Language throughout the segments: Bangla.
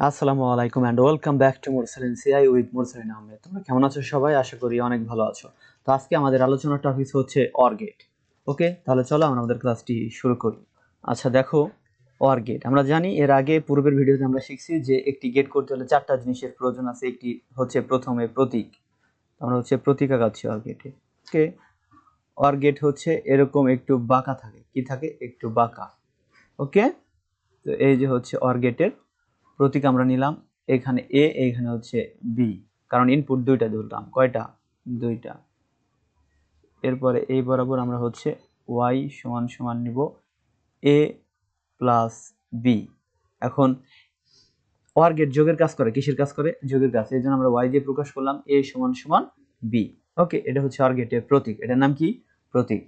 আসসালামু আলাইকুম and welcome back to Morsalin CI with Morsalin Ahmed. তোমরা কেমন আছো সবাই? আশা করি অনেক ভালো আছো। তো আজকে আমাদের আলোচনার টপিক হচ্ছে অর গেট। ওকে, তাহলে চলো আমরা আমাদের ক্লাসটি শুরু করি। আচ্ছা দেখো, অর গেট আমরা জানি, এর আগে পূর্বের ভিডিওতে আমরা শিখছি যে একটি গেট করতে হলে চারটা জিনিসের প্রয়োজন আছে। একটি হচ্ছে প্রথমে প্রতীক, আমরা হচ্ছে প্রতীক আঁকাচ্ছি অর গেটে। ওকে, অর গেট হচ্ছে এরকম একটু বাঁকা থাকে, কি থাকে? একটু বাঁকা। ওকে, তো এই যে হচ্ছে অর গেটের প্রতীক আমরা নিলাম, এখানে এ, এইখানে হচ্ছে বি, কারণ ইনপুট দুইটা ধরলাম। কয়টা? দুইটা। এরপরে এই বরাবর আমরা হচ্ছে ওয়াই সমান সমান নিব এ প্লাস বি। এখন ওয়ার গেট যোগের কাজ করে, কিসের কাজ করে? যোগের কাজ। এই জন্য আমরা ওয়াই দিয়ে প্রকাশ করলাম এ সমান সমান বি। ওকে, এটা হচ্ছে ওয়ার গেটের প্রতীক, এটার নাম কি? প্রতীক।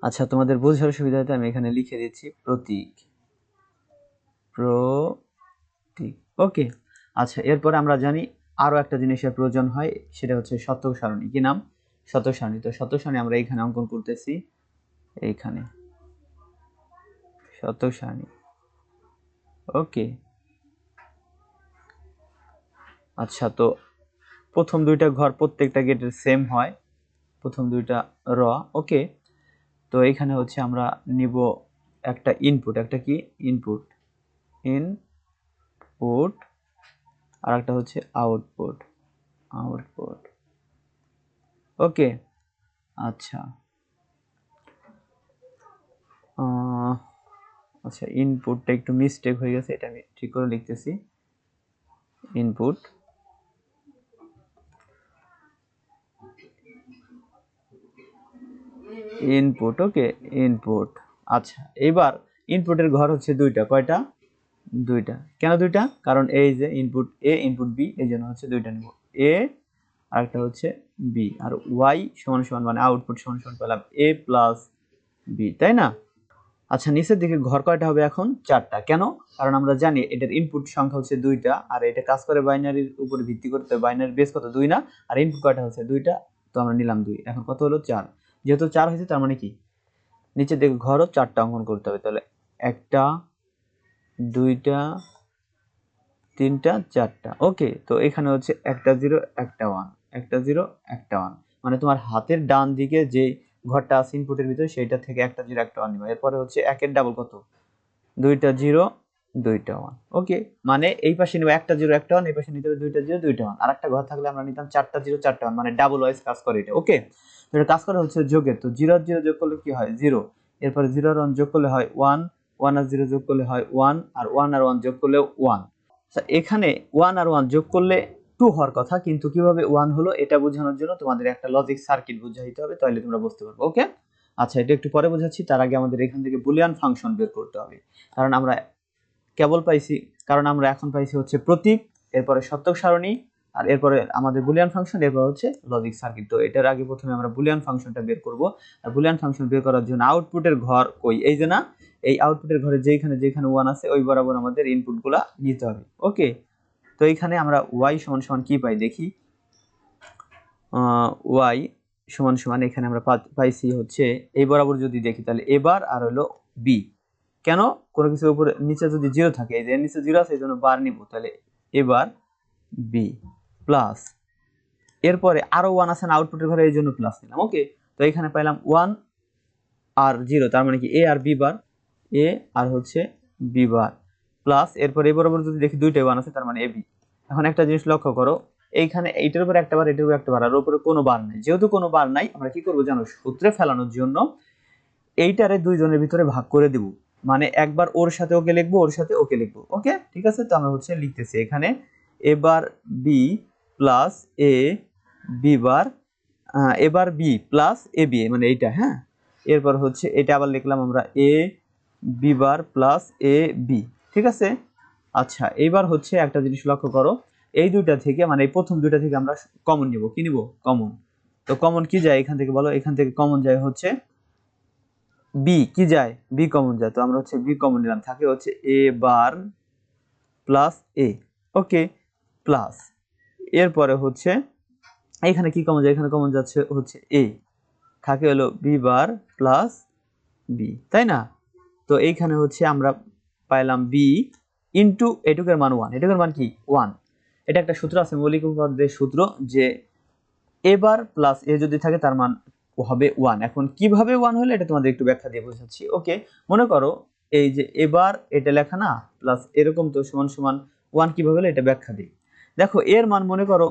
আচ্ছা, তোমাদের বোঝার সুবিধাতে আমি এখানে লিখে দিচ্ছি প্রতীক। প্রতীক। ওকে, আচ্ছা এরপরে আমরা জানি আরো একটা জিনিসের প্রয়োজন হয়, সেটা হচ্ছে শতক সারণী। কি নাম? শতক সারণী। তো শতক সারণী আমরা এইখানে অঙ্কন করতেছি, এইখানে শতক সারণী। ওকে, আচ্ছা তো প্রথম দুইটা ঘর প্রত্যেকটা গেটের সেম হয়, প্রথম দুইটা র। ওকে, তো এইখানে হচ্ছে আমরা নিব একটা ইনপুট, একটা কি? ইনপুট। ইনপুট আর একটা হচ্ছে আউটপুট। আউটপুট। ওকে, আচ্ছা আচ্ছা ইনপুটটা একটু মিস্টেক হয়ে গেছে, এটা আমি ঠিক করে লিখতেছি। Input, input. Okay, input. আচ্ছা এবার ইনপুটের ঘর হচ্ছে দুইটা। কয়টা? দুইটা। কেন দুইটা? কারণ এই যে ইনপুট এ, ইনপুট বি, এই জন্য হচ্ছে দুইটা নেব। এ আর একটা হচ্ছে বি, আর ওয়াই সমান সমান মানে আউটপুট সমান সমান পেলাম এ প্লাস বি, তাই না? আচ্ছা, নিচের দিকে ঘর কয়টা হবে এখন? চারটা। কেন? কারণ আমরা জানি এটার ইনপুট সংখ্যা হচ্ছে দুইটা, আর এটা কাজ করে বাইনারির উপরে ভিত্তি করতে। বাইনারি বেস কত? দুই না? আর ইনপুট কয়টা হচ্ছে? দুইটা, তো আমরা নিলাম দুই। এখন কত হলো? চার। যেহেতু চার হয়েছে তার মানে কি নিচের দিকে ঘরও চারটা অঙ্কন করতে হবে। তাহলে একটা, দুইটা, তিনটা, চারটা। ওকে, তো এখানে হচ্ছে একটা জিরো একটা ওয়ান, একটা জিরো একটা ওয়ান, মানে তোমার হাতের ডান দিকে যে ঘরটা আছে ইনপুটের ভিতরে সেইটা থেকে একটা জিরো একটা ওয়ান নিবা। এরপরে হচ্ছে একের ডাবল কত? দুইটা জিরো দুইটা ওয়ান। ওকে, মানে এই পাশে নিব একটা জিরো একটা ওয়ান, এই পাশে নিতে হবে দুইটা জিরো দুইটা ওয়ান। আর একটা ঘর থাকলে আমরা নিতাম চারটা জিরো চারটা ওয়ান, মানে ডাবল ওয়াইজ কাজ করে এটা। ওকে, তো এটা কাজ করে হচ্ছে যোগের। তো জিরো আর জিরো যোগ করলে কি হয়? জিরো। এরপরে জিরো আর ওয়ান যোগ করলে হয় ওয়ান, ওয়ান আর জিরো যোগ করলে হয় ওয়ান, আর ওয়ান আর ওয়ান যোগ করলে ওয়ান। এখানে ওয়ান আর ওয়ান যোগ করলে টু হওয়ার কথা, কিন্তু কিভাবে ওয়ান হলো এটা বোঝানোর জন্য তোমাদের একটা লজিক সার্কিট বুঝাইতে হবে, তাহলে তোমরা বুঝতে পারবে। ওকে, আচ্ছা এটা একটু পরে বোঝাচ্ছি, তার আগে আমাদের এখান থেকে বুলিয়ান ফাংশন বের করতে হবে। কারণ আমরা কেবল পাইছি, কারণ আমরা এখন পাইছি হচ্ছে প্রতীক, এরপরে শতক সারণী, আর এরপরে আমাদের বুলিয়ান ফাংশন, এরপর হচ্ছে লজিক সার্কিট। তো এটার আগে প্রথমে আমরা বুলিয়ান ফাংশনটা বের করব। আর বুলিয়ান ফাংশন বের করার জন্য আউটপুটের ঘর কই? এই যে না, এই আউটপুটের ঘরে যেখানে যেখানে ওয়ান আছে ওই বরাবর আমাদের ইনপুটগুলা নিতে হবে। ওকে, তো এইখানে আমরা ওয়াই সমান সমান কি পাই দেখি। ওয়াই সমান সমান এখানে আমরা পাইছি হচ্ছে এই বরাবর যদি দেখি তাহলে এবার আর হলো বি। কেন? কোনো কিছু উপরে নিচে যদি জিরো থাকে, এই যে নিচে জিরো আছে এই জন্য বার নিব, তাহলে এবার বি প্লাস, এরপরে আরো ওয়ান আছে না আউটপুটের ঘরে, এই জন্য প্লাস নিলাম। ওকে, তো এখানে পাইলাম ওয়ান আর জিরো, তার মানে কি এ আর বি বার, এ আর হচ্ছে বি বার প্লাস, এরপর এই বরাবর যদি দেখি দুইটাই ওয়ান আছে তার মানে এ বি। এখন একটা জিনিস লক্ষ্য করো, এইখানে এইটার উপর একটা বার, এটার উপর একটা বার, আর উপরে কোনো বার নাই। যেহেতু কোনো বার নাই, আমরা কি করবো জানো? সূত্রে ফেলানোর জন্য এইটারে দুইজনের ভিতরে ভাগ করে দিব, মানে একবার ওর সাথে ওকে লিখবো, ওর সাথে ওকে লিখবো। ওকে, ঠিক আছে, তো আমরা হচ্ছে লিখতেছি এখানে এবার বি প্লাস এ বি বার, এবার বি প্লাস এ বি, মানে এইটা। হ্যাঁ, এরপর হচ্ছে এটা আবার লিখলাম আমরা A B bar plus A B. ঠিক আছে, আচ্ছা এইবার হচ্ছে একটা জিনিস লক্ষ্য করো, এই দুইটা থেকে মানে এই প্রথম দুইটা থেকে আমরা কমন নিব। কি নিব? কমন। তো কমন কি যায় এখান থেকে বলো? এখান থেকে কমন যায় হচ্ছে বি। কি যায়? বি কমন যায়। তো আমরা হচ্ছে বি কমন নিলাম, থাকে হচ্ছে এ বার প্লাস এ। ওকে, প্লাস এরপরে হচ্ছে এখানে কি কমন যায়? এখানে কমন যাচ্ছে হচ্ছে এ, থাকে হলো বি বার প্লাস বি, তাই না? তো এইখানে হচ্ছে আমরা পাইলাম বি ইন্টু এটুকের মান 1, এটুকের মান কি 1। এটা একটা সূত্র আছে মৌলিক উপপাদ্যের সূত্র, যে এ বার প্লাস এ যদি থাকে তার মান হবে 1। এখন কিভাবে 1 হলো এটা তোমাদের একটু ব্যাখ্যা দিয়ে বোঝাচ্ছি। ওকে, মনে করো এই যে এবার এটা লেখা না প্লাস এরকম, তো সমান সমান 1 কিভাবে হলো এটা ব্যাখ্যা দিই। দেখো এর মান মনে করো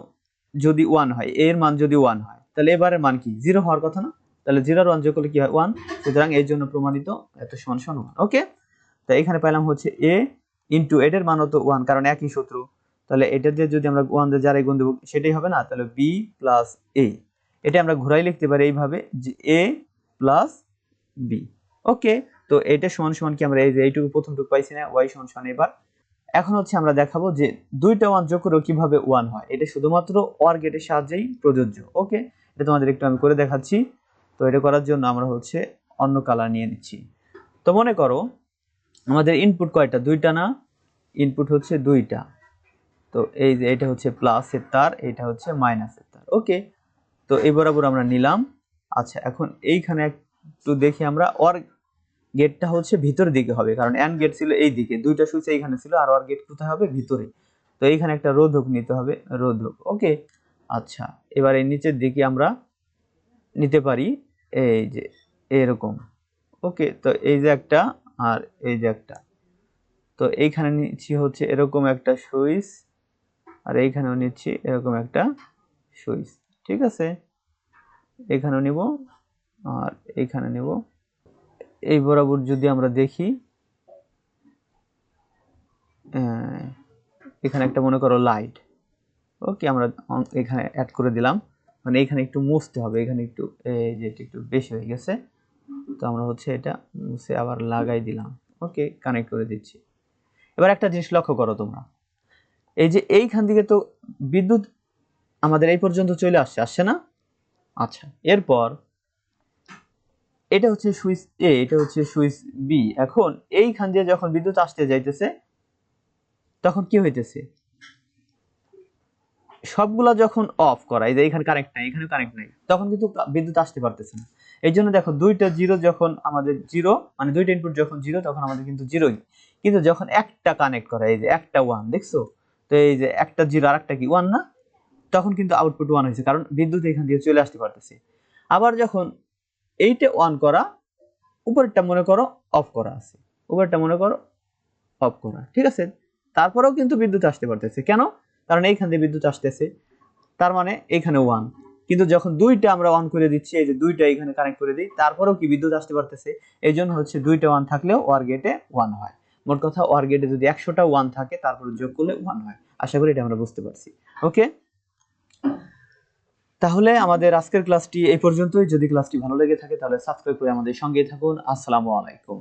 যদি 1 হয়, এর মান যদি 1 হয় তাহলে এবারের মান কি 0 হওয়ার কথা না, তাহলে 0 আর 1 যোগ করলে কি হয় 1। সুতরাং এর জন্য প্রমাণিত এত সমান সমান 1। ওকে, তো এখানে পেলাম হচ্ছে a ইনটু এটার মান তো 1 কারণ একই সূত্র, তাহলে এটা দিয়ে যদি আমরা 1 দিয়ে যারাই গুণ দেব সেটাই হবে না, তাহলে b প্লাস a। এটা আমরা ঘোরাই লিখতে পারি এইভাবে যে a প্লাস b। ওকে, তো এটা সমান সমান কি আমরা এই যে এইটুকু প্রথমটুকু পাইছি না, y সমান সমান। এবার এখন হচ্ছে আমরা দেখাবো যে দুইটা 1 যোগ করে কিভাবে 1 হয়, এটা শুধুমাত্র OR গেটের সাহায্যেই প্রযোজ্য। ওকে, এটা তোমাদের একটু আমি করে দেখাচ্ছি। তো এটা করার জন্য আমরা হচ্ছে অন্য কালার নিয়ে নিচ্ছি। তো মনে করো আমাদের ইনপুট কয়টা, দুইটা না, ইনপুট হচ্ছে দুইটা। তো এই যে এটা হচ্ছে প্লাসের তার, এটা হচ্ছে মাইনাসের তার। ওকে, তো এই বরাবর আমরা নিলাম। আচ্ছা, এখন এইখানে একটু দেখি আমরা, OR গেটটা হচ্ছে ভিতরের দিকে হবে, কারণ AND গেট ছিল এই দিকে, দুইটা সুইচ এইখানে ছিল, আর OR গেট কোথায় হবে, ভিতরে। তো এইখানে একটা রোধক নিতে হবে, রোধক। ওকে, আচ্ছা, এবার এই নিচের দিকে আমরা নিতে পারি এই যে এরকম। ওকে, তো এই যে একটা আর এই যে একটা, তো এইখানে নিচ্ছি হচ্ছে এরকম একটা সুইচ, আর এইখানেও নিচ্ছি এরকম একটা সুইচ। ঠিক আছে, এখানেও নিব আর এইখানে নেব। এই বরাবর যদি আমরা দেখি, এখানে একটা মনে করো লাইট। ওকে, আমরা এখানে অ্যাড করে দিলাম, মানে এখানে একটু মুছতে হবে, এখানে একটু এই যে একটু বেশি হয়ে গেছে, তো আমরা হচ্ছে এটা মুছে আবার লাগাই দিলাম। ওকে, কানেক্ট করে দিচ্ছি। এবার একটা জিনিস লক্ষ্য করো তোমরা, এই যে এইখান থেকে তো বিদ্যুৎ আমাদের এই পর্যন্ত চলে আসছে না? আচ্ছা, এরপর এটা হচ্ছে সুইচ এ, এটা হচ্ছে সুইচ বি। এখন এইখান দিয়ে যখন বিদ্যুৎ আসতে যাইতেছে তখন কি হইতেছে, সবগুলা যখন অফ করা, এই যে এখানে কানেক্ট নাই, এখানে কানেক্ট নাই, তখন কিন্তু বিদ্যুৎ আসতে পারতেছে না। এই জন্য দেখো দুইটা জিরো যখন আমাদের জিরো, মানে দুইটা ইনপুট যখন জিরো তখন আমাদের কিন্তু জিরোই, কিন্তু যখন একটা কানেক্ট করা, এই যে একটা ওয়ান, দেখছো? তো এই যে একটা জিরো আর একটা কি ওয়ান না, তখন কিন্তু আউটপুট ওয়ান হয়েছে, কারণ বিদ্যুৎ এখান দিয়ে চলে আসতে পারতেছে। আবার যখন এইটা অন করা, উপরেরটা মনে করো অফ করা আছে, উপরেরটা মনে করো অফ করা, ঠিক আছে, তারপরেও কিন্তু বিদ্যুৎ আসতে পারতেছে। কেন? কারণ এইখান দিয়ে বিদ্যুৎ আসতেছে, তার মানে এখানে ওয়ান। কিন্তু যখন দুইটা আমরা অন করে দিচ্ছি, এই যে দুইটা এখানে কানেক্ট করে দিই, তারপরেও কি বিদ্যুৎ আসতে পারতেছে। এই জন্য হচ্ছে দুইটা ওয়ান থাকলেও OR গেটে ওয়ান হয়। মোট কথা OR গেটে যদি 100টা ওয়ান থাকে তারপরে যোগ করলে ওয়ান হয়। আশা করি এটা আমরা বুঝতে পারছি। ওকে, তাহলে আমাদের আজকের ক্লাসটি এই পর্যন্তই। যদি ক্লাসটি ভালো লেগে থাকে তাহলে সাবস্ক্রাইব করে আমাদের সঙ্গেই থাকুন। আসসালামু আলাইকুম।